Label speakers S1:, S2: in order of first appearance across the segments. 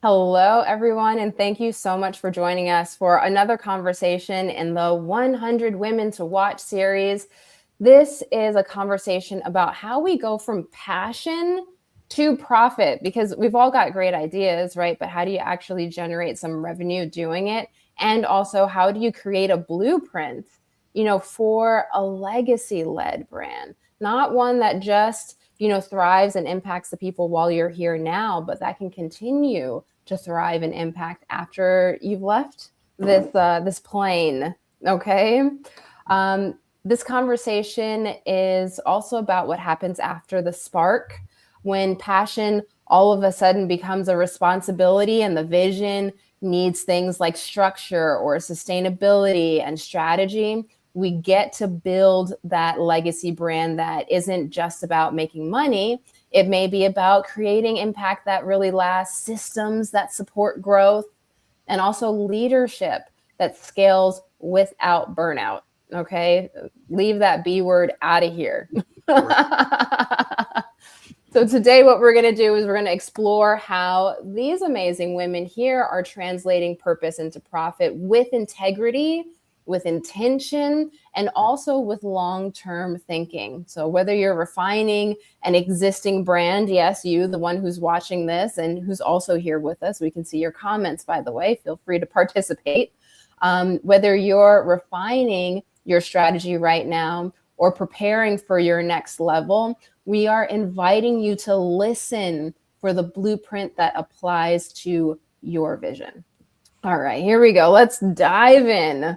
S1: Hello, everyone, and thank you so much for joining us for another conversation in the 100 Women to Watch series. This is a conversation about how we go from passion to profit, because we've all got great ideas, right? But how do you actually generate some revenue doing it? And also, how do you create a blueprint, for a legacy-led brand, not one that just thrives and impacts the people while you're here now, but that can continue to thrive and impact after you've left this plane. Okay. This conversation is also about what happens after the spark, when passion all of a sudden becomes a responsibility and the vision needs things like structure or sustainability and strategy. We get to build that legacy brand that isn't just about making money. It may be about creating impact that really lasts, systems that support growth, and also leadership that scales without burnout. Okay, leave that B word out of here. So today what we're going to do is we're going to explore how these amazing women here are translating purpose into profit with integrity, with intention, and also with long-term thinking. So whether you're refining an existing brand, yes, you, the one who's watching this and who's also here with us, we can see your comments, by the way, feel free to participate. Whether you're refining your strategy right now or preparing for your next level, we are inviting you to listen for the blueprint that applies to your vision. All right, here we go. Let's dive in.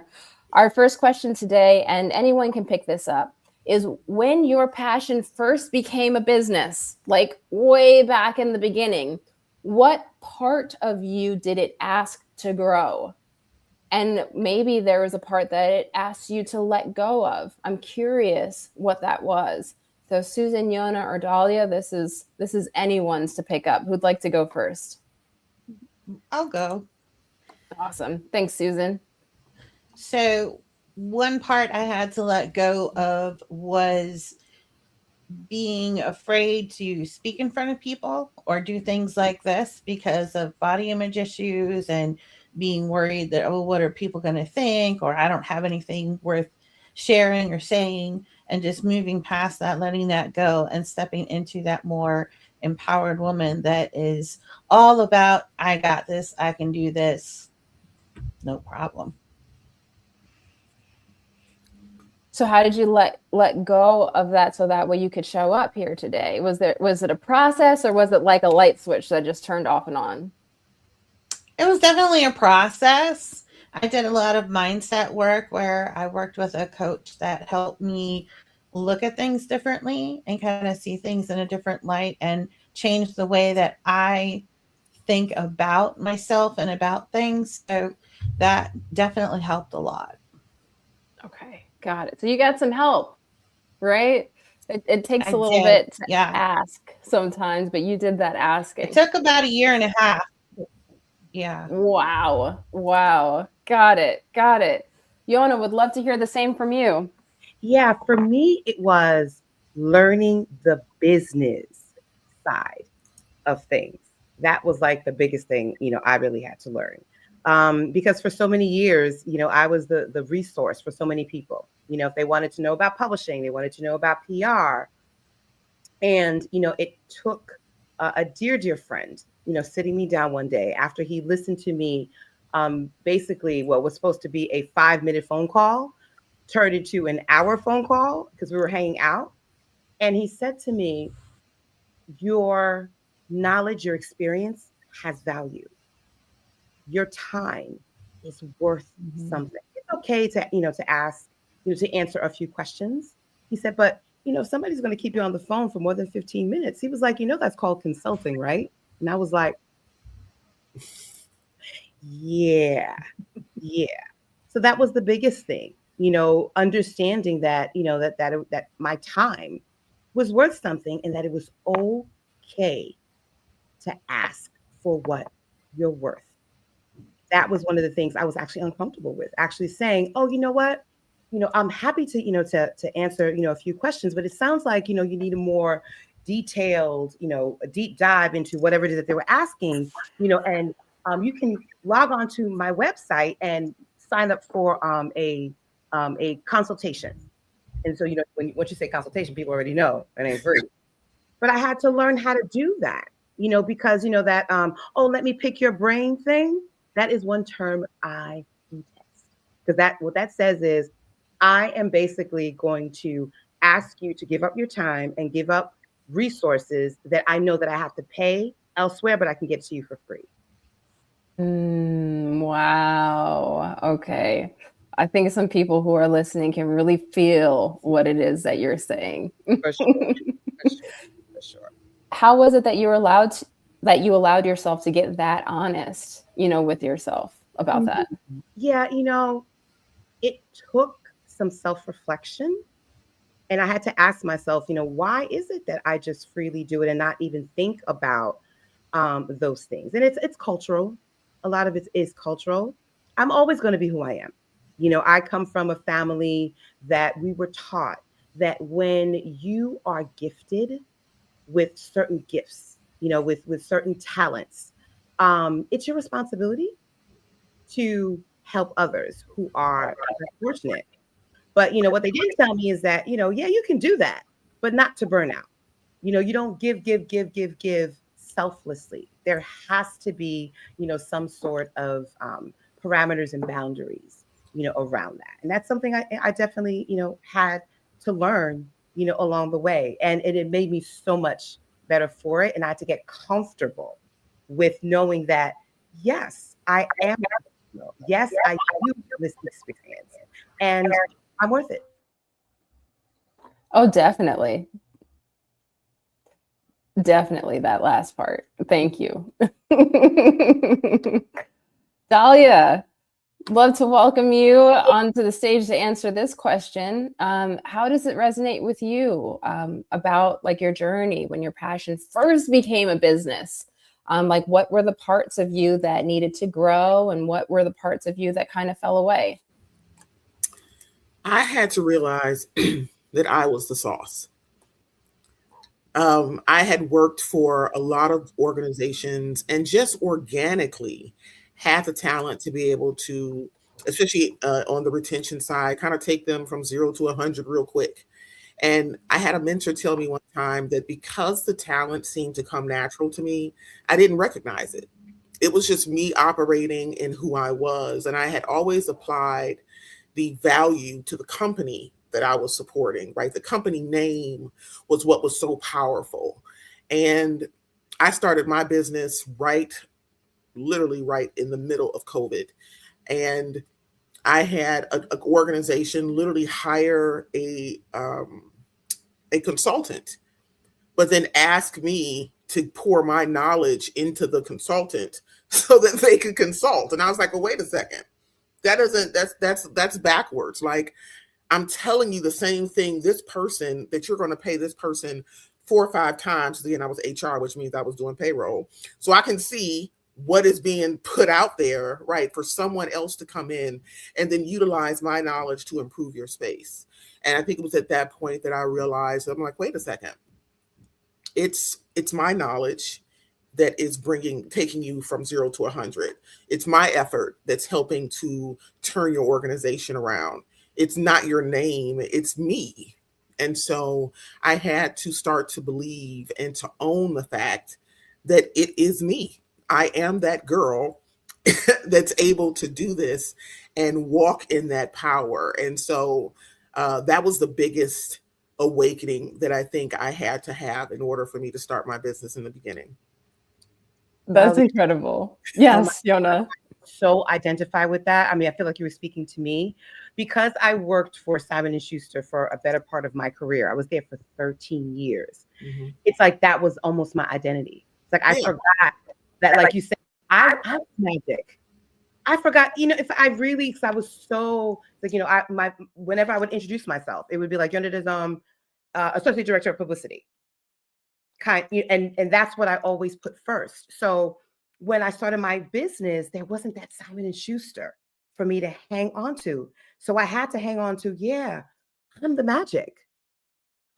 S1: Our first question today, and anyone can pick this up, is when your passion first became a business, like way back in the beginning, what part of you did it ask to grow? And maybe there was a part that it asked you to let go of. I'm curious what that was. So Susan, Yona, or Dahlia, this is anyone's to pick up. Who'd like to go first?
S2: I'll go.
S1: Awesome. Thanks, Susan.
S2: So one part I had to let go of was being afraid to speak in front of people or do things like this because of body image issues and being worried that, oh, what are people going to think? Or I don't have anything worth sharing or saying, and just moving past that, letting that go and stepping into that more empowered woman that is all about, I got this, I can do this, no problem.
S1: So how did you let go of that so that way you could show up here today? Was it a process, or was it like a light switch that just turned off and on?
S2: It was definitely a process. I did a lot of mindset work where I worked with a coach that helped me look at things differently and kind of see things in a different light and change the way that I think about myself and about things. So that definitely helped a lot.
S1: Okay, got it. So you got some help, right? It takes
S2: I
S1: a little
S2: did.
S1: bit to
S2: Yeah.
S1: ask sometimes, but you did that
S2: It
S1: asking.
S2: took about a year and a half. Yeah.
S1: Wow. Wow. Got it. Got it. Yona, would love to hear the same from you.
S3: Yeah, for me, it was learning the business side of things. That was like the biggest thing, I really had to learn. Because for so many years, I was the resource for so many people. If they wanted to know about publishing, they wanted to know about PR. And, it took a dear friend, sitting me down one day after he listened to me, basically what was supposed to be a 5-minute phone call turned into an hour phone call because we were hanging out. And he said to me, your knowledge, your experience has value. Your time is worth
S1: Mhm.
S3: something. It's okay to ask, to answer a few questions. He said, but if somebody's going to keep you on the phone for more than 15 minutes, he was like, that's called consulting, right? And I was like, yeah, yeah. So that was the biggest thing, understanding that, that my time was worth something and that it was okay to ask for what you're worth. That was one of the things I was actually uncomfortable with, actually saying, oh, you know what? I'm happy to, to answer, a few questions, but it sounds like, you need a more detailed, a deep dive into whatever it is that they were asking, and you can log on to my website and sign up for a consultation. And so, once you say consultation, people already know it ain't free. But I had to learn how to do that, because that oh, let me pick your brain thing. That is one term I detest, because what that says is I am basically going to ask you to give up your time and give up resources that I know that I have to pay elsewhere, but I can get to you for free.
S1: Wow. Okay. I think some people who are listening can really feel what it is that you're saying.
S3: For sure. For sure.
S1: How was it that you allowed yourself to get that honest, with yourself about that?
S3: Yeah, it took some self-reflection. And I had to ask myself, why is it that I just freely do it and not even think about those things? And it's cultural. A lot of it is cultural. I'm always going to be who I am. I come from a family that we were taught that when you are gifted with certain gifts, with certain talents, it's your responsibility to help others who are less fortunate. But what they didn't tell me is that, yeah, you can do that, but not to burn out. You don't give selflessly. There has to be, some sort of parameters and boundaries, around that. And that's something I definitely, had to learn, along the way. And it made me so much better for it. And I had to get comfortable with knowing that, yes, I am. Yes, I do this experience. And I'm worth it.
S1: Oh, definitely. Definitely that last part. Thank you. Dahlia, love to welcome you onto the stage to answer this question. How does it resonate with you about like your journey when your passion first became a business? Like what were the parts of you that needed to grow and what were the parts of you that kind of fell away?
S4: I had to realize that I was the sauce. I had worked for a lot of organizations and just organically had the talent to be able to, especially on the retention side, kind of take them from 0 to 100 real quick. And I had a mentor tell me one time that because the talent seemed to come natural to me, I didn't recognize it. It was just me operating in who I was. And I had always applied the value to the company that I was supporting, right? The company name was what was so powerful. And I started my business literally right in the middle of COVID. And I had an organization literally hire a consultant, but then ask me to pour my knowledge into the consultant so that they could consult. And I was like, well, wait a second. That's backwards. Like, I'm telling you the same thing, this person that you're going to pay this person 4 or 5 times. Again, I was HR, which means I was doing payroll. So I can see what is being put out there, right, for someone else to come in and then utilize my knowledge to improve your space. And I think it was at that point that I realized, I'm like, wait a second. It's my knowledge that is taking you from 0 to 100. It's my effort that's helping to turn your organization around. It's not your name, it's me. And so I had to start to believe and to own the fact that it is me. I am that girl that's able to do this and walk in that power. And so that was the biggest awakening that I think I had to have in order for me to start my business in the beginning.
S1: That's incredible. Yes, Yona.
S3: So identify with that. I mean, I feel like you were speaking to me because I worked for Simon & Schuster for a better part of my career. I was there for 13 years. Mm-hmm. It's like that was almost my identity. It's like I forgot that, like you said, I was magic. I forgot, if I really, because I was so like, whenever I would introduce myself, it would be like, Yona is associate director of publicity. And that's what I always put first. So when I started my business, there wasn't that Simon & Schuster for me to hang on to. So I had to hang on to, I'm the magic.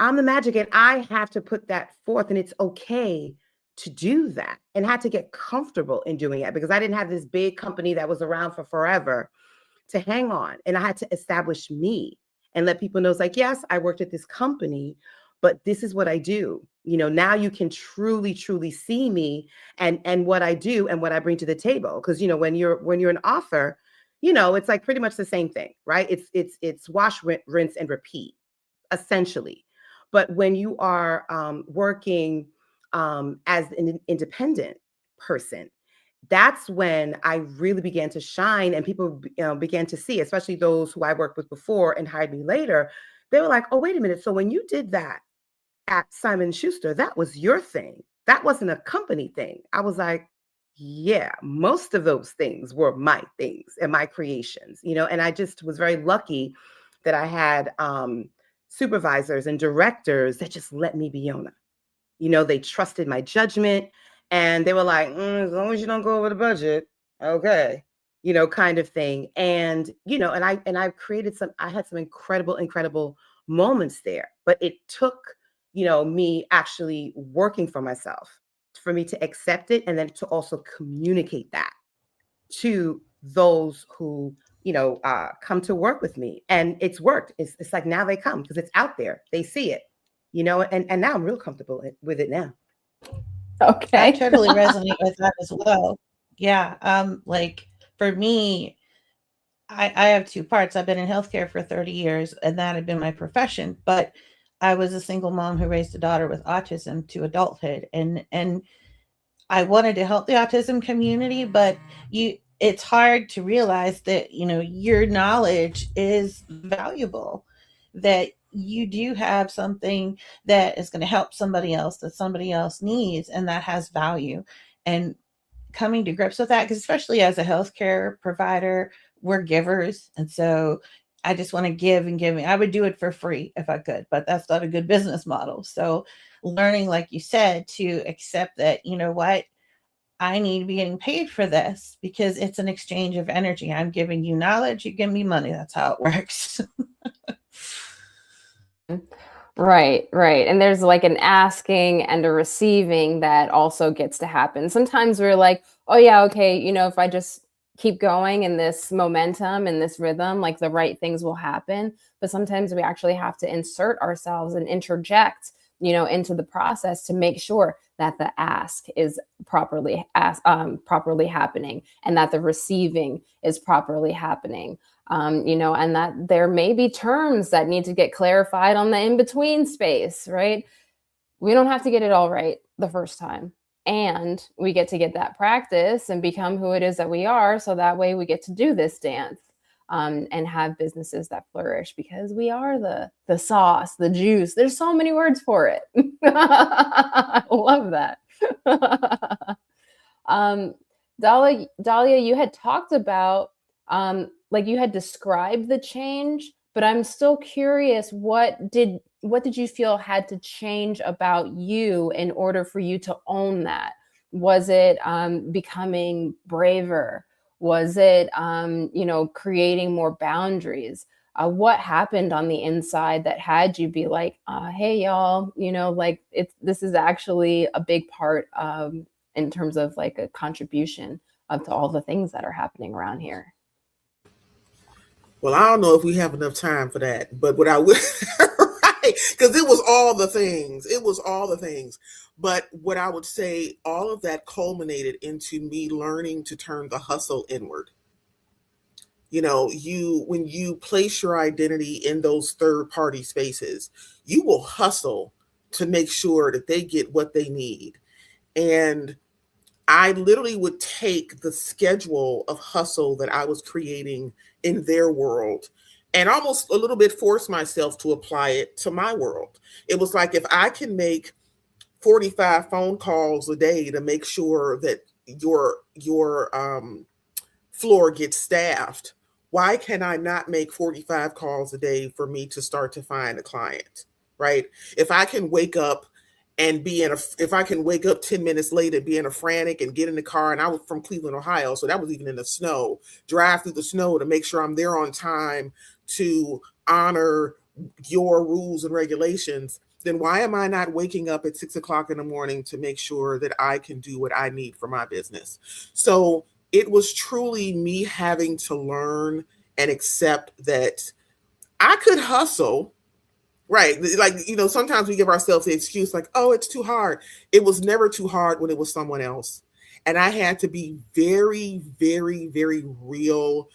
S3: I'm the magic, and I have to put that forth, and it's okay to do that, and had to get comfortable in doing it, because I didn't have this big company that was around for forever to hang on. And I had to establish me and let people know, it's like, yes, I worked at this company, but this is what I do. Now you can truly, truly see me and what I do and what I bring to the table. Because when you're an author, it's like pretty much the same thing, right? It's wash, rinse, and repeat, essentially. But when you are working as an independent person, that's when I really began to shine, and people began to see, especially those who I worked with before and hired me later. They were like, oh, wait a minute. So when you did that at Simon Schuster, that was your thing. That wasn't a company thing. I was like, yeah, most of those things were my things and my creations, and I just was very lucky that I had supervisors and directors that just let me be Yona. They trusted my judgment, and they were like, as long as you don't go over the budget, okay, kind of thing. And, and I had some incredible moments there, but it took, me actually working for myself for me to accept it, and then to also communicate that to those who, come to work with me. And it's worked. It's like, now they come because it's out there. They see it, and now I'm real comfortable with it now.
S1: Okay.
S2: I totally resonate with that as well. Yeah. Like for me, I have two parts. I've been in healthcare for 30 years, and that had been my profession, but I was a single mom who raised a daughter with autism to adulthood. And I wanted to help the autism community, but it's hard to realize that, your knowledge is valuable, that you do have something that is going to help somebody else, that somebody else needs, and that has value. And coming to grips with that, because especially as a healthcare provider, we're givers. And so I just want to give and give. I would do it for free if I could, but that's not a good business model. So learning, like you said, to accept that, what, I need to be getting paid for this, because it's an exchange of energy. I'm giving you knowledge, you give me money. That's how it works.
S1: Right. And there's like an asking and a receiving that also gets to happen. Sometimes we're like, oh yeah, okay, if I just keep going in this momentum and this rhythm, like the right things will happen. But sometimes we actually have to insert ourselves and interject, into the process to make sure that the ask is properly happening, and that the receiving is properly happening. And that there may be terms that need to get clarified on the in-between space, right? We don't have to get it all right the first time. And we get to get that practice and become who it is that we are. So that way we get to do this dance and have businesses that flourish, because we are the sauce, the juice. There's so many words for it. I love that. Dahlia, you had talked about, like you had described the change, but I'm still curious, what did you feel had to change about you in order for you to own that? Was it becoming braver? Was it, creating more boundaries? What happened on the inside that had you be like, hey, y'all, like this is actually a big part in terms of like a contribution to all the things that are happening around here?
S4: Well, I don't know if we have enough time for that, but what I would, right, because it was all the things. It was all the things. But what I would say, all of that culminated into me learning to turn the hustle inward. When you place your identity in those third party spaces, you will hustle to make sure that they get what they need. And I literally would take the schedule of hustle that I was creating in their world and almost a little bit force myself to apply it to my world. It was like, if I can make 45 phone calls a day to make sure that your floor gets staffed, why can I not make 45 calls a day for me to start to find a client, right? If I can wake up and if I can wake up 10 minutes late and be in a frantic and get in the car, and I was from Cleveland, Ohio, so that was even in the snow, drive through the snow to make sure I'm there on time to honor your rules and regulations. then why am I not waking up at 6 o'clock in the morning to make sure that I can do what I need for my business? So it was truly me having to learn and accept that I could hustle. Right. Like, sometimes we give ourselves the excuse like, oh, it's too hard. It was never too hard when it was someone else. And I had to be very, very, very real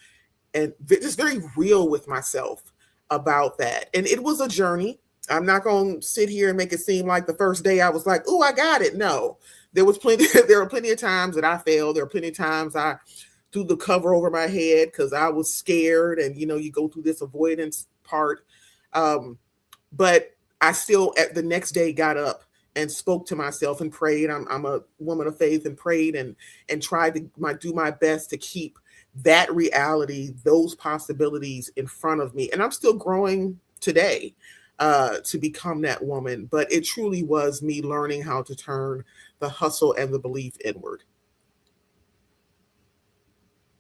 S4: and just very real with myself about that. And it was a journey. I'm not going to sit here and make it seem like the first day I was like, oh, I got it. No, there were plenty of times that I failed. There were plenty of times I threw the cover over my head because I was scared. And, you go through this avoidance part. But I still, at the next day, got up and spoke to myself and prayed. I'm a woman of faith, and prayed and tried to do my best to keep that reality, those possibilities in front of me. And I'm still growing today to become that woman. But it truly was me learning how to turn the hustle and the belief inward.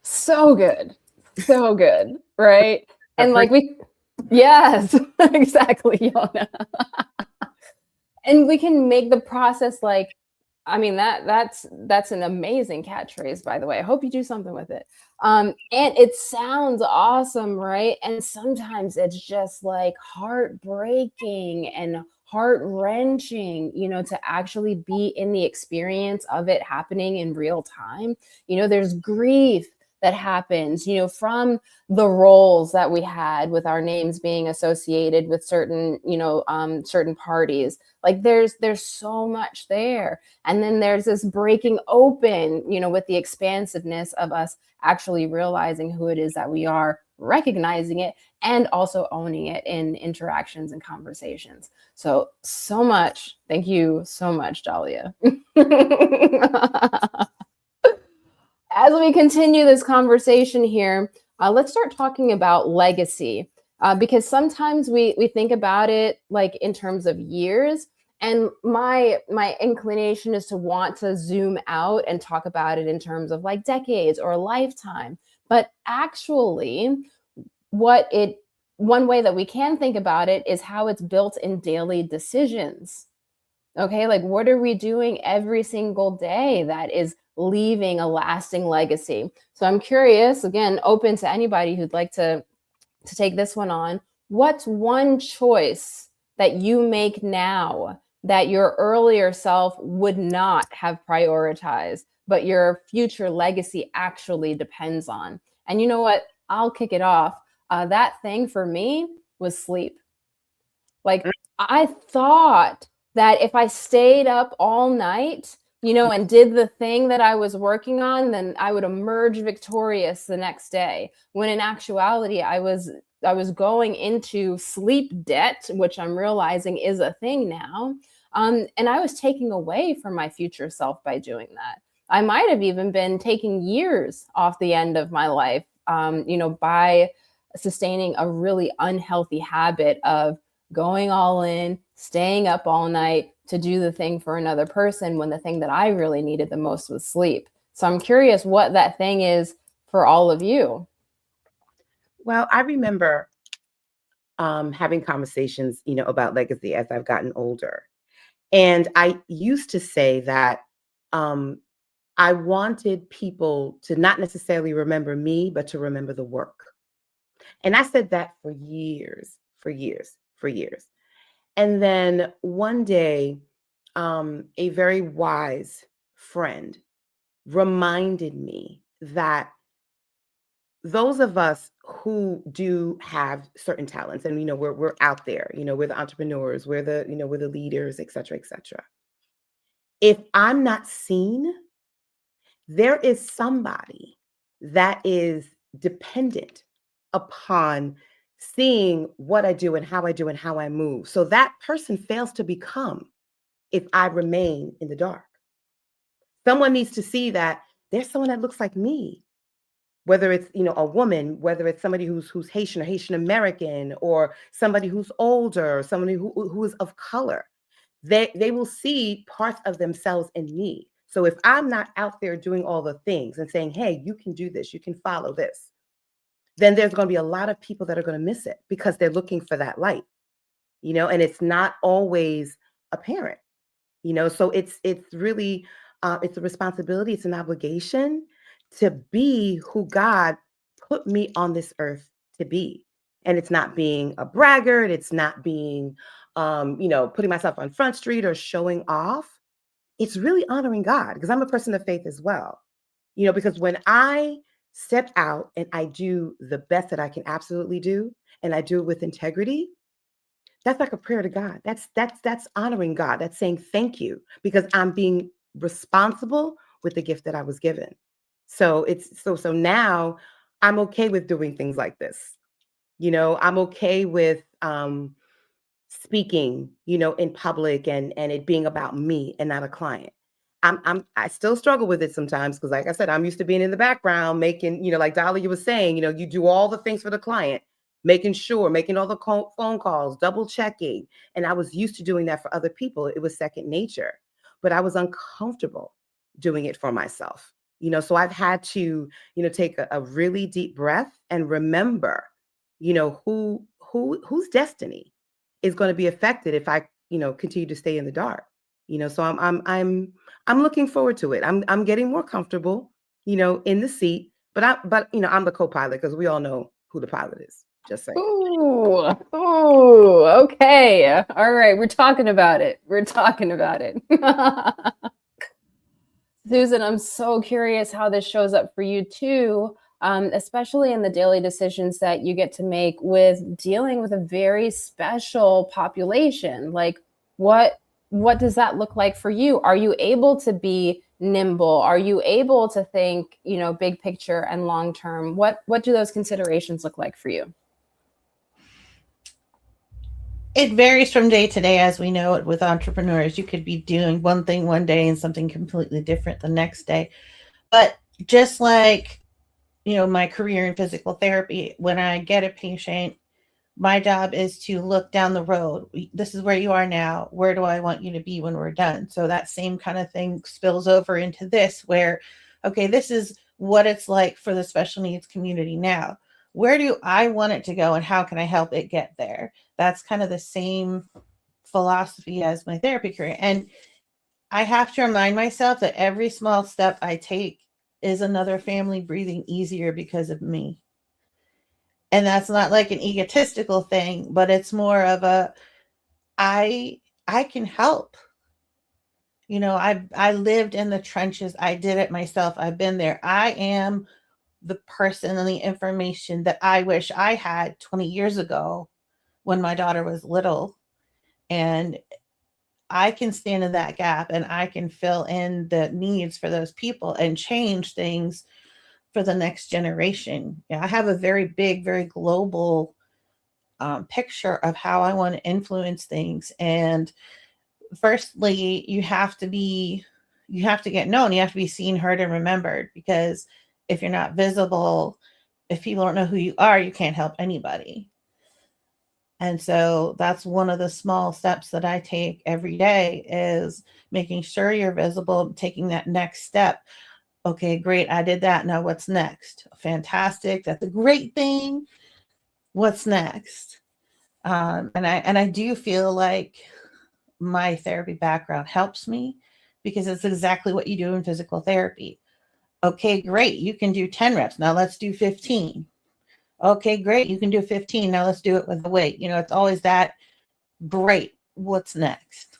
S1: So good. So good. Right. And like yes, exactly, Yona. And we can make the process that's an amazing catchphrase, by the way. I hope you do something with it. And it sounds awesome, right? And sometimes it's just like heartbreaking and heart-wrenching, to actually be in the experience of it happening in real time. There's grief that happens, from the roles that we had with our names being associated with certain, certain parties. Like there's so much there. And then there's this breaking open, with the expansiveness of us actually realizing who it is that we are, recognizing it, and also owning it in interactions and conversations. So much. Thank you so much, Dahlia. As we continue this conversation here, let's start talking about legacy, because sometimes we think about it like in terms of years. And my inclination is to want to zoom out and talk about it in terms of like decades or a lifetime. But actually, one way that we can think about it is how it's built in daily decisions. Okay, like what are we doing every single day that is leaving a lasting legacy? So I'm curious, again, open to anybody who'd like to take this one on. What's one choice that you make now that your earlier self would not have prioritized, but your future legacy actually depends on? And you know what? I'll kick it off. That thing for me was sleep. Like I thought that if I stayed up all night, and did the thing that I was working on, then I would emerge victorious the next day. When in actuality, I was going into sleep debt, which I'm realizing is a thing now. And I was taking away from my future self by doing that. I might have even been taking years off the end of my life, by sustaining a really unhealthy habit of going all in, staying up all night to do the thing for another person when the thing that I really needed the most was sleep. So I'm curious what that thing is for all of you.
S3: Well, I remember having conversations, about legacy as I've gotten older. And I used to say that I wanted people to not necessarily remember me, but to remember the work. And I said that for years. And then one day, a very wise friend reminded me that those of us who do have certain talents, and we're out there, we're the entrepreneurs, we're the leaders, et cetera, et cetera. If I'm not seen, there is somebody that is dependent upon seeing what I do and how I move. So that person fails to become if I remain in the dark. Someone needs to see that there's someone that looks like me, whether it's, a woman, whether it's somebody who's Haitian or Haitian American, or somebody who's older, or somebody who is of color. They will see parts of themselves in me. So if I'm not out there doing all the things and saying, hey, you can do this, you can follow this, then there's going to be a lot of people that are going to miss it because they're looking for that light. and it's not always apparent, so it's really it's a responsibility, it's an obligation to be who God put me on this earth to be. And it's not being a braggart, it's not being putting myself on Front Street or showing off. It's really honoring God, because I'm a person of faith as well. Because when I step out and I do the best that I can absolutely do, and I do it with integrity, that's like a prayer to God. That's honoring God. That's saying thank you, because I'm being responsible with the gift that I was given. So it's so now I'm okay with doing things like this. I'm okay with speaking, in public, and it being about me and not a client. I still struggle with it sometimes, because like I said, I'm used to being in the background making, like Dahlia was saying, you do all the things for the client, making all the phone calls, double checking. And I was used to doing that for other people. It was second nature, but I was uncomfortable doing it for myself. So I've had to, take a really deep breath and remember, whose destiny is going to be affected if I, continue to stay in the dark. So I'm looking forward to it. I'm getting more comfortable, in the seat, but I'm the co-pilot, because we all know who the pilot is. Just saying.
S1: Ooh, okay. All right, we're talking about it. Susan, I'm so curious how this shows up for you too, especially in the daily decisions that you get to make with dealing with a very special population. Like, what does that look like for you? Are you able to be nimble? Are you able to think, big picture and long term? What do those considerations look like for you?
S2: It varies from day to day, as we know it with entrepreneurs. You could be doing one thing one day and something completely different the next day. But just like, my career in physical therapy, when I get a patient, my job is to look down the road. This is where you are now. Where do I want you to be when we're done? So that same kind of thing spills over into this, where, okay, this is what it's like for the special needs community now. Where do I want it to go, and how can I help it get there? That's kind of the same philosophy as my therapy career. And I have to remind myself that every small step I take is another family breathing easier because of me. And that's not like an egotistical thing, but it's more of I can help. I lived in the trenches. I did it myself. I've been there. I am the person and the information that I wish I had 20 years ago when my daughter was little. And I can stand in that gap, and I can fill in the needs for those people and change things for the next generation. I have a very big, very global picture of how I want to influence things. And firstly, you have to get known. You have to be seen, heard, and remembered, because if you're not visible, if people don't know who you are, you can't help anybody. And so that's one of the small steps that I take every day, is making sure you're visible, taking that next step. Okay, great. I did that. Now what's next? Fantastic. That's a great thing. What's next? And I do feel like my therapy background helps me, because it's exactly what you do in physical therapy. Okay, great. You can do 10 reps. Now let's do 15. Okay, great. You can do 15. Now let's do it with the weight. It's always that. Great. What's next?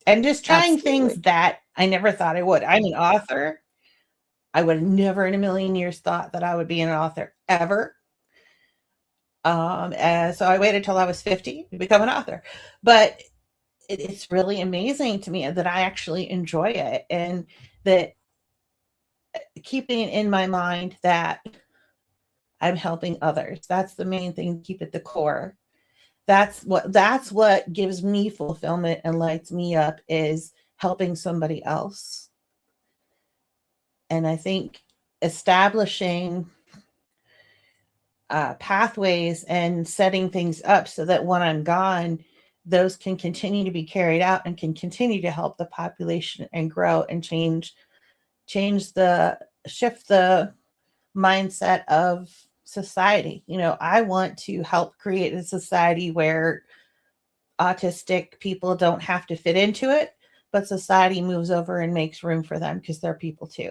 S2: And just trying
S1: Absolutely.
S2: things that I never thought I would. I'm an author. I would have never in a million years thought that I would be an author ever. And so I waited till I was 50 to become an author. But it's really amazing to me that I actually enjoy it, and that keeping it in my mind that I'm helping others. That's the main thing. Keep it the core. That's what gives me fulfillment and lights me up, is helping somebody else. And I think establishing pathways and setting things up so that when I'm gone, those can continue to be carried out and can continue to help the population and grow and shift the mindset of society. I want to help create a society where autistic people don't have to fit into it, but society moves over and makes room for them because they're people too.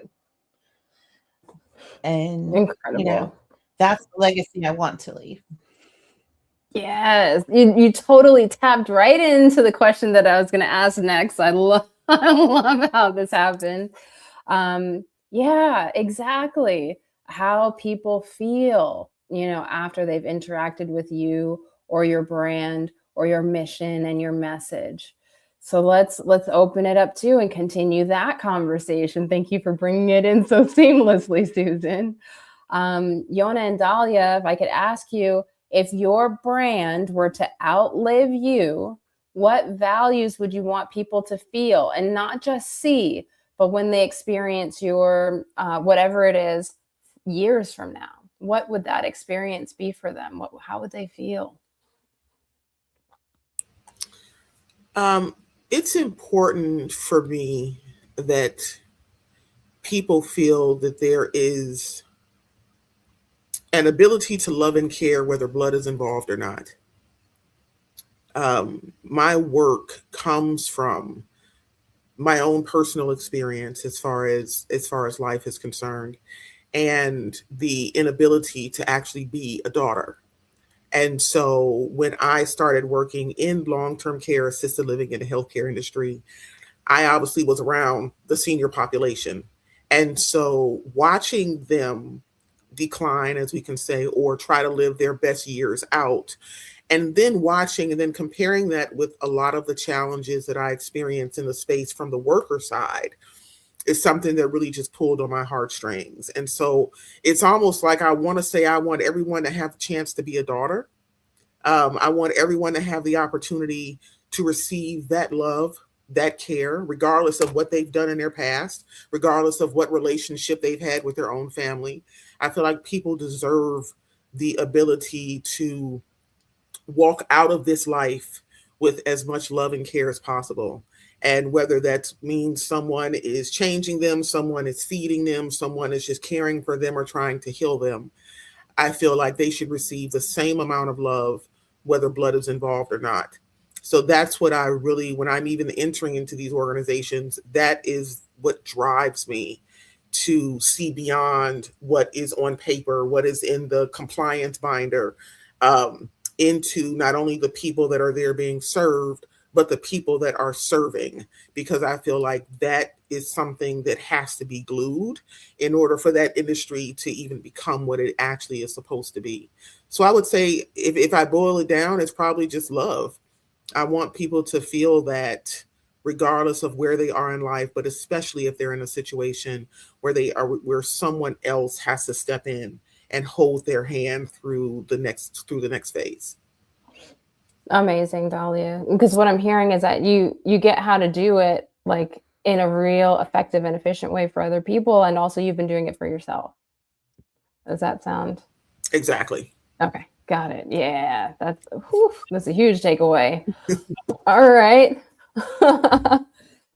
S2: And,
S1: Incredible.
S2: that's the legacy I want to leave.
S1: Yes, you totally tapped right into the question that I was going to ask next. I love how this happened. Yeah, exactly. How people feel, after they've interacted with you or your brand or your mission and your message. So let's open it up too and continue that conversation. Thank you for bringing it in so seamlessly, Susan. Yona and Dahlia, if I could ask you, if your brand were to outlive you, what values would you want people to feel and not just see, but when they experience your whatever it is years from now? What would that experience be for them? How would they feel?
S4: It's important for me that people feel that there is an ability to love and care whether blood is involved or not. My work comes from my own personal experience as far as life is concerned, and the inability to actually be a daughter. And so when I started working in long-term care, assisted living in the healthcare industry, I obviously was around the senior population. And so watching them decline, as we can say, or try to live their best years out, and then watching and then comparing that with a lot of the challenges that I experienced in the space from the worker side is something that really just pulled on my heartstrings. And so it's almost like I want to say I want everyone to have a chance to be a daughter. I want everyone to have the opportunity to receive that love, that care, regardless of what they've done in their past, regardless of what relationship they've had with their own family. I feel like people deserve the ability to walk out of this life with as much love and care as possible. And whether that means someone is changing them, someone is feeding them, someone is just caring for them or trying to heal them, I feel like they should receive the same amount of love, whether blood is involved or not. So that's what I really, when I'm even entering into these organizations, that is what drives me to see beyond what is on paper, what is in the compliance binder, into not only the people that are there being served, but the people that are serving, because I feel like that is something that has to be glued in order for that industry to even become what it actually is supposed to be. So I would say if I boil it down, it's probably just love. I want people to feel that regardless of where they are in life, but especially if they're in a situation where where someone else has to step in and hold their hand through the next phase.
S1: Amazing, Dahlia. Because what I'm hearing is that you get how to do it like in a real effective and efficient way for other people, and also you've been doing it for yourself. Does that sound?
S4: Exactly.
S1: Okay, got it. Yeah, that's a huge takeaway. All right.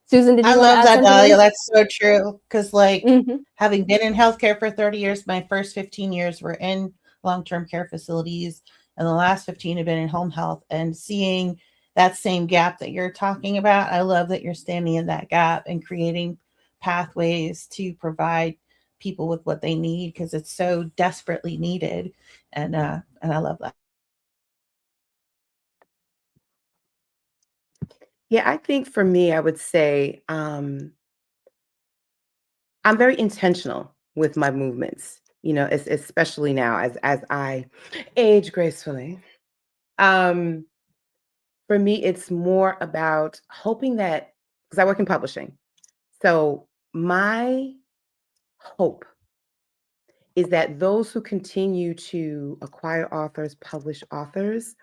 S1: Susan, did you
S2: I
S1: want to
S2: love
S1: add
S2: that,
S1: something?
S2: Dahlia. That's so true. Because,
S1: Mhm.
S2: having been in healthcare for 30 years, my first 15 years were in long-term care facilities, and the last 15 have been in home health. And seeing that same gap that you're talking about, I love that you're standing in that gap and creating pathways to provide people with what they need, because it's so desperately needed. And I love that.
S3: Yeah, I think for me, I would say I'm very intentional with my movements, especially now as I age gracefully. Um, for me, it's more about hoping that, because I work in publishing. So my hope is that those who continue to acquire authors, publish authors,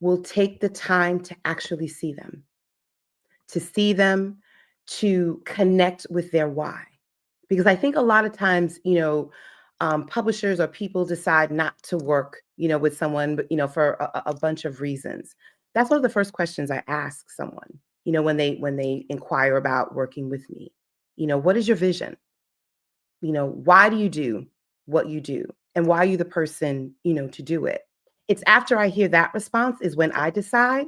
S3: will take the time to actually see them, to connect with their why. Because I think a lot of times, publishers or people decide not to work, with someone, but for a bunch of reasons. That's one of the first questions I ask someone, when they inquire about working with me. What is your vision? Why do you do what you do? And why are you the person, to do it? It's after I hear that response is when I decide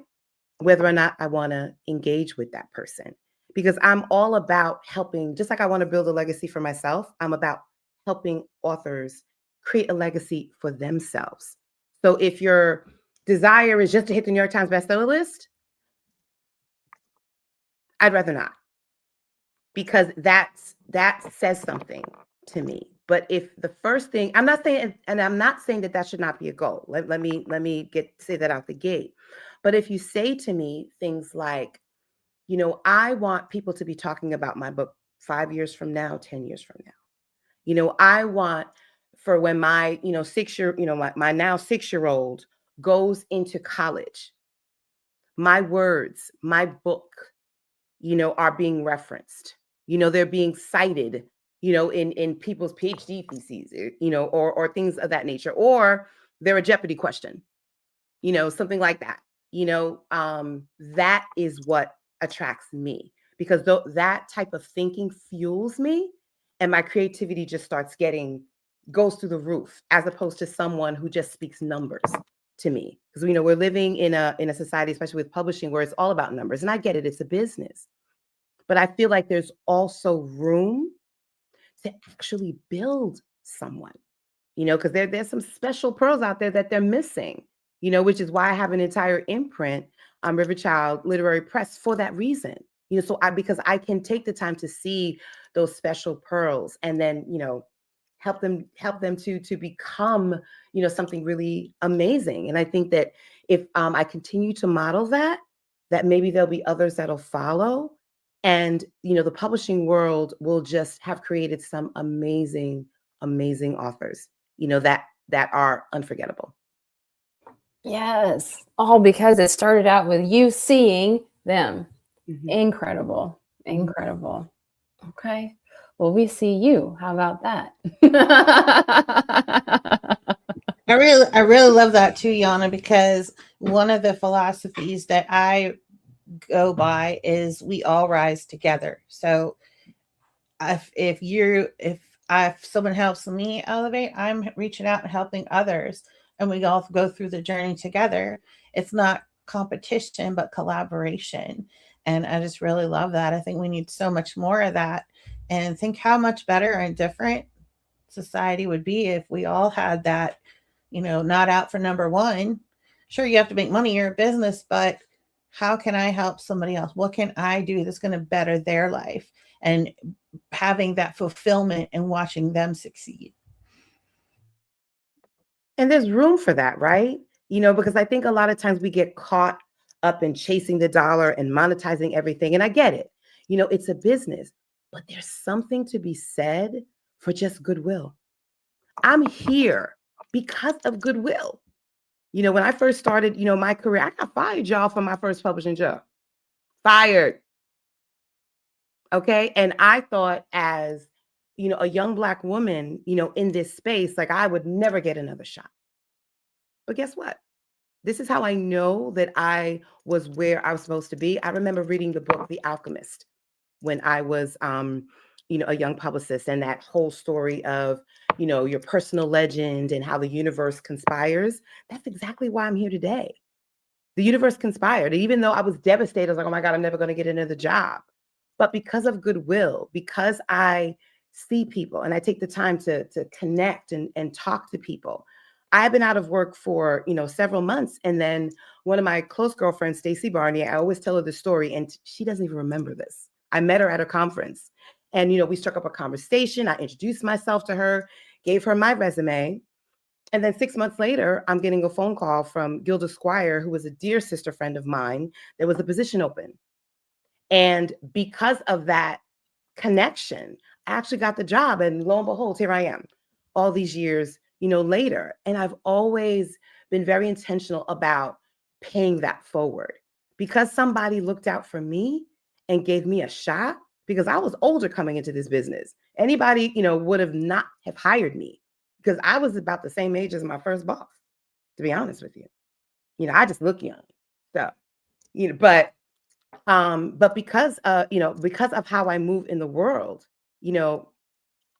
S3: whether or not I want to engage with that person. Because I'm all about helping, just like I want to build a legacy for myself, I'm about helping authors create a legacy for themselves. So if your desire is just to hit the New York Times bestseller list, I'd rather not, because that says something to me. But if the first thing, I'm not saying that should not be a goal. Let me say that out the gate. But if you say to me things like, I want people to be talking about my book 5 years from now, 10 years from now. I want for when my, 6-year, my now 6-year-old goes into college, my words, my book, are being referenced. They're being cited, in people's PhD theses, or things of that nature, or they're a Jeopardy question, something like that. That is what attracts me, because that type of thinking fuels me, and my creativity just goes through the roof, as opposed to someone who just speaks numbers to me. Because we're living in a society, especially with publishing, where it's all about numbers. And I get it, it's a business. But I feel like there's also room to actually build someone, because there's some special pearls out there that they're missing, which is why I have an entire imprint on Riverchild Literary Press for that reason. Because I can take the time to see those special pearls and then, help them to become, something really amazing. And I think that if I continue to model that maybe there'll be others that'll follow. And, the publishing world will just have created some amazing, amazing authors, that are unforgettable.
S1: Yes. All because it started out with you seeing them.
S3: Mhm.
S1: Incredible. Incredible. Okay. Well, we see you. How about that?
S2: I really love that too, Yana, because one of the philosophies that I go by is we all rise together. So if someone helps me elevate, I'm reaching out and helping others, and we all go through the journey together. It's not competition, but collaboration. And I just really love that. I think we need so much more of that. And think how much better and different society would be if we all had that, not out for number one. Sure, you have to make money, you're a business, but how can I help somebody else? What can I do that's going to better their life? And having that fulfillment and watching them succeed.
S3: And there's room for that, right? Because I think a lot of times we get caught up in chasing the dollar and monetizing everything. And I get it. It's a business, but there's something to be said for just goodwill. I'm here because of goodwill. When I first started, my career, I got fired, y'all, from my first publishing job. Fired. Okay. And I thought, as, a young Black woman, in this space, like I would never get another shot. But guess what? This is how I know that I was where I was supposed to be. I remember reading the book, The Alchemist, when I was, a young publicist, and that whole story of, your personal legend and how the universe conspires. That's exactly why I'm here today. The universe conspired. Even though I was devastated, I was like, oh my God, I'm never going to get another job. But because of goodwill, because I see people and I take the time to connect and talk to people. I've been out of work for, several months. And then one of my close girlfriends, Stacey Barney, I always tell her the story, and she doesn't even remember this. I met her at a conference, and, we struck up a conversation. I introduced myself to her, gave her my resume. And then 6 months later, I'm getting a phone call from Gilda Squire, who was a dear sister friend of mine. There was a position open. And because of that connection, I actually got the job. And lo and behold, here I am all these years, later. And I've always been very intentional about paying that forward, because somebody looked out for me and gave me a shot, because I was older coming into this business. Anybody, would have not have hired me, because I was about the same age as my first boss, to be honest with you. I just look young. So, but because of how I move in the world,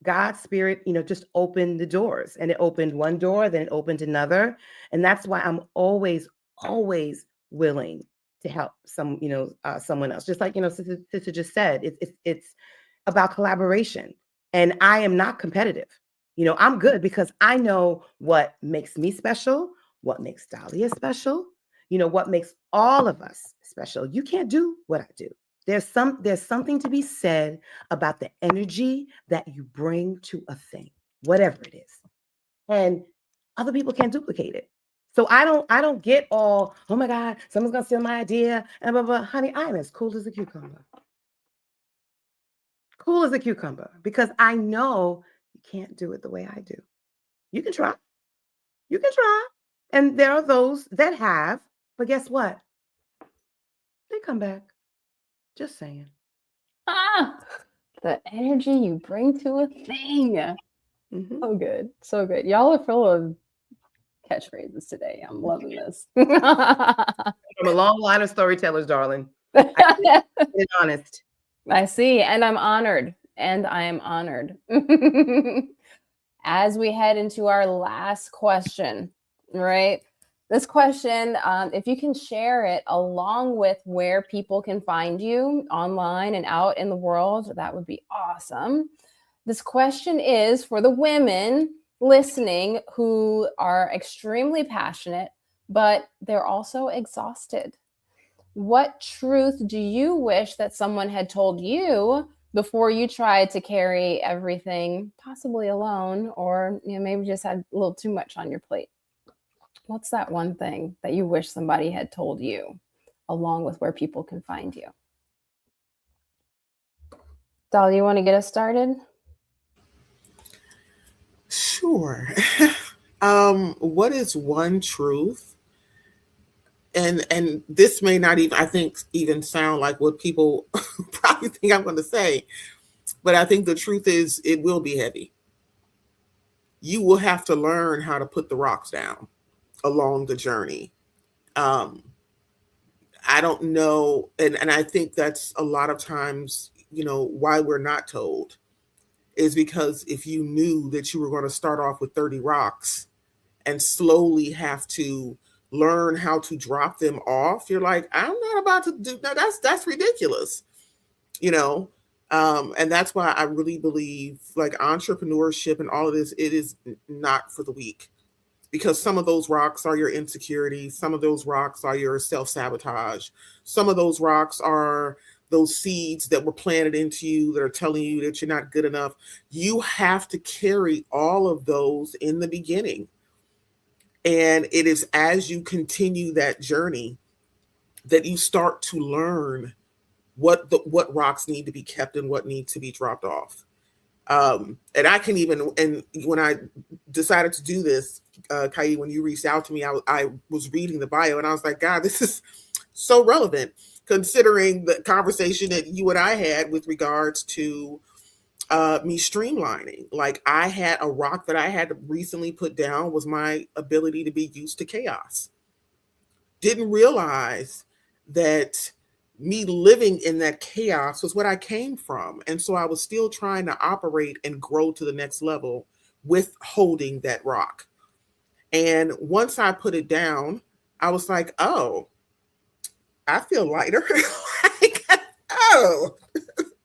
S3: God's spirit, just opened the doors, and it opened one door, then it opened another. And that's why I'm always, always willing to help someone else. Just like, Sister just said, it's about collaboration. And I am not competitive. I'm good because I know what makes me special, what makes Dahlia special, what makes all of us special. You can't do what I do. There's something to be said about the energy that you bring to a thing, whatever it is. And other people can't duplicate it. So I don't get all, oh my God, someone's gonna steal my idea and blah, blah. Honey, I'm as cool as a cucumber. Cool as a cucumber, because I know you can't do it the way I do. You can try. You can try. And there are those that have, but guess what? They come back. Just saying.
S1: Ah, the energy you bring to a thing.
S3: Mhm.
S1: So good. So good. Y'all are full of catchphrases today. I'm loving this.
S3: From a long line of storytellers, darling. I be honest.
S1: I see. And I'm honored. And I am honored. As we head into our last question, right? This question, if you can share it along with where people can find you online and out in the world, that would be awesome. This question is for the women listening who are extremely passionate, but they're also exhausted. What truth do you wish that someone had told you before you tried to carry everything, possibly alone, or maybe just had a little too much on your plate? What's that one thing that you wish somebody had told you, along with where people can find you? Dal, you want to get us started?
S4: Sure. What is one truth? And this may not even, I think, even sound like what people probably think I'm going to say, but I think the truth is it will be heavy. You will have to learn how to put the rocks down along the journey. I don't know, and I think that's a lot of times, why we're not told is because if you knew that you were going to start off with 30 rocks and slowly have to learn how to drop them off, you're like, I'm not about to do that. That's ridiculous, and that's why I really believe like entrepreneurship and all of this, it is not for the weak, because some of those rocks are your insecurities. Some of those rocks are your self-sabotage. Some of those rocks are those seeds that were planted into you that are telling you that you're not good enough. You have to carry all of those in the beginning. And it is as you continue that journey that you start to learn what rocks need to be kept and what needs to be dropped off. And I can even, and when I decided to do this, Kai, when you reached out to me, I was reading the bio and I was like, God, this is so relevant considering the conversation that you and I had with regards to me streamlining. Like I had a rock that I had to recently put down was my ability to be used to chaos. Didn't realize that me living in that chaos was what I came from. And so I was still trying to operate and grow to the next level with holding that rock. And once I put it down, I was like, oh, I feel lighter. Like, oh,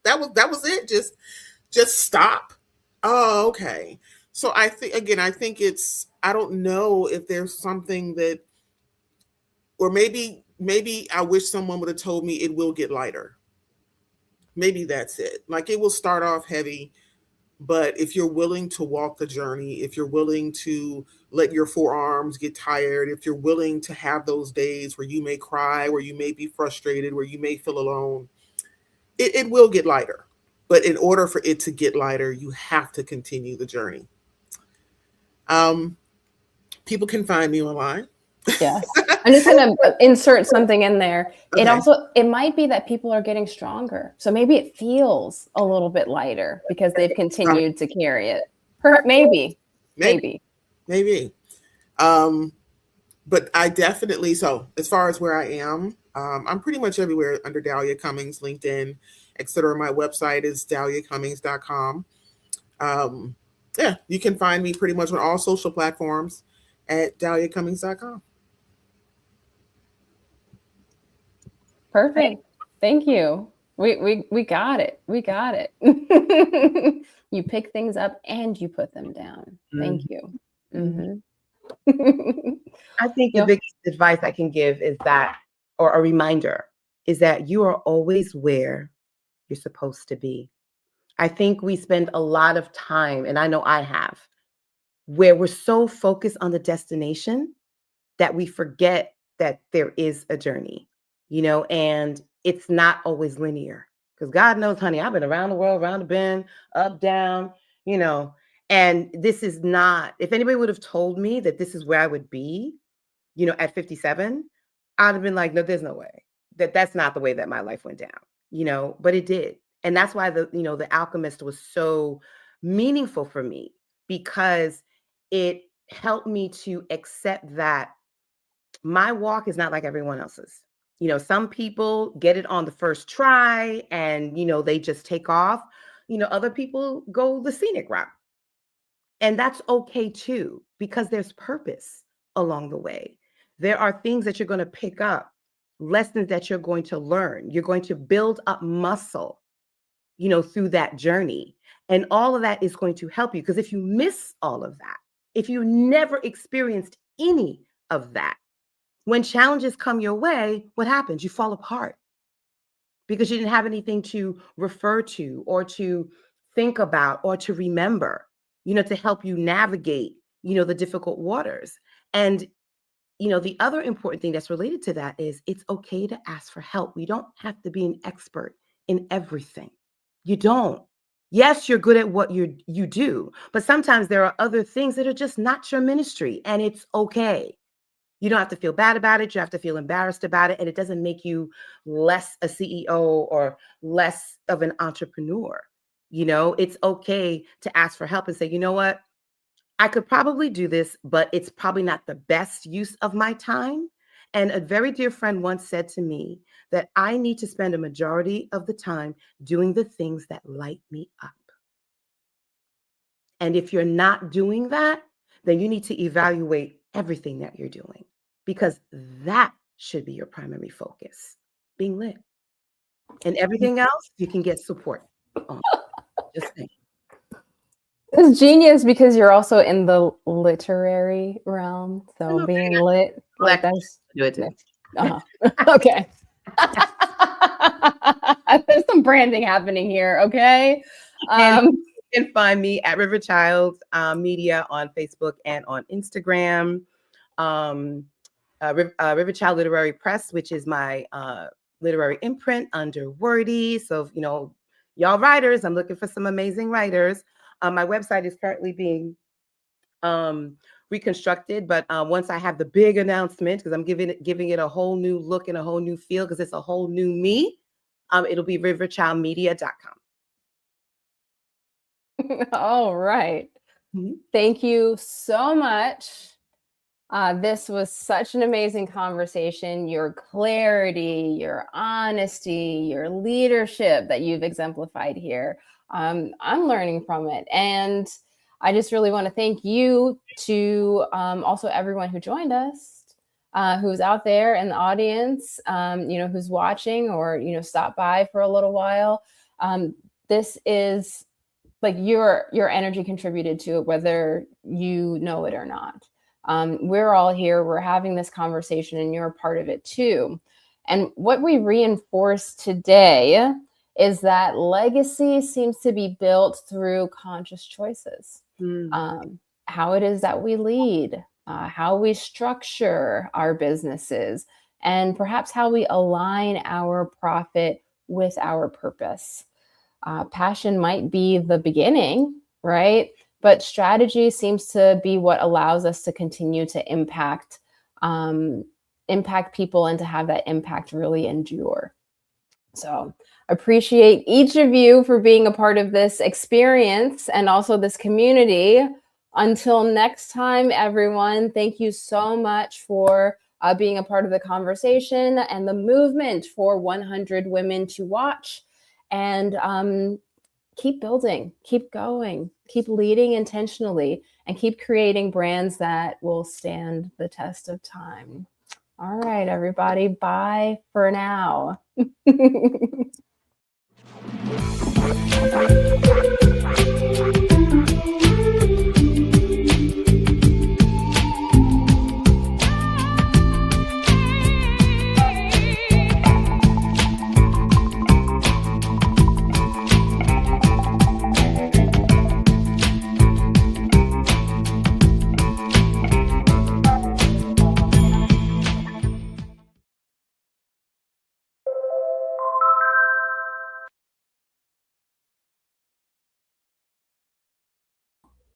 S4: that was it. Just stop. Oh, okay. So I think it's, I don't know if there's something that, or maybe I wish someone would have told me it will get lighter. Maybe that's it. Like it will start off heavy, but if you're willing to walk the journey, if you're willing to let your forearms get tired, if you're willing to have those days where you may cry, where you may be frustrated, where you may feel alone, it will get lighter. But in order for it to get lighter, you have to continue the journey. People can find me online.
S1: Yes. I'm just going to insert something in there.
S4: Okay.
S1: It might be that people are getting stronger. So maybe it feels a little bit lighter because they've continued to carry it. Maybe.
S4: But I definitely, so as far as where I am, I'm pretty much everywhere under Dahlia Cummings, LinkedIn, etc. My website is dahliacummings.com. Yeah, you can find me pretty much on all social platforms at dahliacummings.com.
S1: Perfect. Thank you. We got it. We got it. You pick things up and you put them down. Thank you.
S3: Mhm.
S1: Mm-hmm.
S3: I think the
S1: Yeah.
S3: biggest advice I can give is that, or a reminder, is that you are always where you're supposed to be. I think we spend a lot of time, and I know I have, where we're so focused on the destination that we forget that there is a journey, and it's not always linear. Because God knows, honey, I've been around the world, around the bend, up, down, and this is not, if anybody would have told me that this is where I would be, at 57, I'd have been like, no, there's no way that's not the way that my life went down, but it did. And that's why the Alchemist was so meaningful for me, because it helped me to accept that my walk is not like everyone else's. Some people get it on the first try and, they just take off. Other people go the scenic route. And that's okay too, because there's purpose along the way. There are things that you're going to pick up, lessons that you're going to learn. You're going to build up muscle, through that journey. And all of that is going to help you. Because if you miss all of that, if you never experienced any of that, when challenges come your way, what happens? You fall apart because you didn't have anything to refer to or to think about or to remember, to help you navigate, the difficult waters. And, the other important thing that's related to that is it's okay to ask for help. We don't have to be an expert in everything. You don't. Yes, you're good at what you do, but sometimes there are other things that are just not your ministry, and it's okay. You don't have to feel bad about it. You have to feel embarrassed about it. And it doesn't make you less a CEO or less of an entrepreneur. It's okay to ask for help and say, you know what? I could probably do this, but it's probably not the best use of my time. And a very dear friend once said to me that I need to spend a majority of the time doing the things that light me up. And if you're not doing that, then you need to evaluate everything that you're doing, because that should be your primary focus, being lit. And everything else, you can get support on. Just saying.
S1: It's genius because you're also in the literary realm. So
S3: Okay.
S1: being lit, like
S3: Black
S1: that's
S3: do it too.
S1: okay. There's some branding happening here. Okay.
S3: And you can find me at River Child Media on Facebook and on Instagram. River Child Literary Press, which is my literary imprint under Wordy. So, y'all writers, I'm looking for some amazing writers. My website is currently being reconstructed, but once I have the big announcement, because I'm giving it a whole new look and a whole new feel, because it's a whole new me, it'll be riverchildmedia.com.
S1: All right.
S3: Mm-hmm.
S1: Thank you so much. This was such an amazing conversation. Your clarity, your honesty, your leadership that you've exemplified here. I'm learning from it. And I just really want to thank you to also everyone who joined us, who's out there in the audience, who's watching or, stop by for a little while. This is like your energy contributed to it, whether you know it or not. We're all here, we're having this conversation, and you're a part of it too. And what we reinforce today is that legacy seems to be built through conscious choices. How it is that we lead, how we structure our businesses, and perhaps how we align our profit with our purpose. Passion might be the beginning, right? But strategy seems to be what allows us to continue to impact people and to have that impact really endure. So appreciate each of you for being a part of this experience and also this community. Until next time, everyone, thank you so much for being a part of the conversation and the movement for 100 Women to Watch. And keep building, keep going, keep leading intentionally, and keep creating brands that will stand the test of time. All right, everybody, bye for now.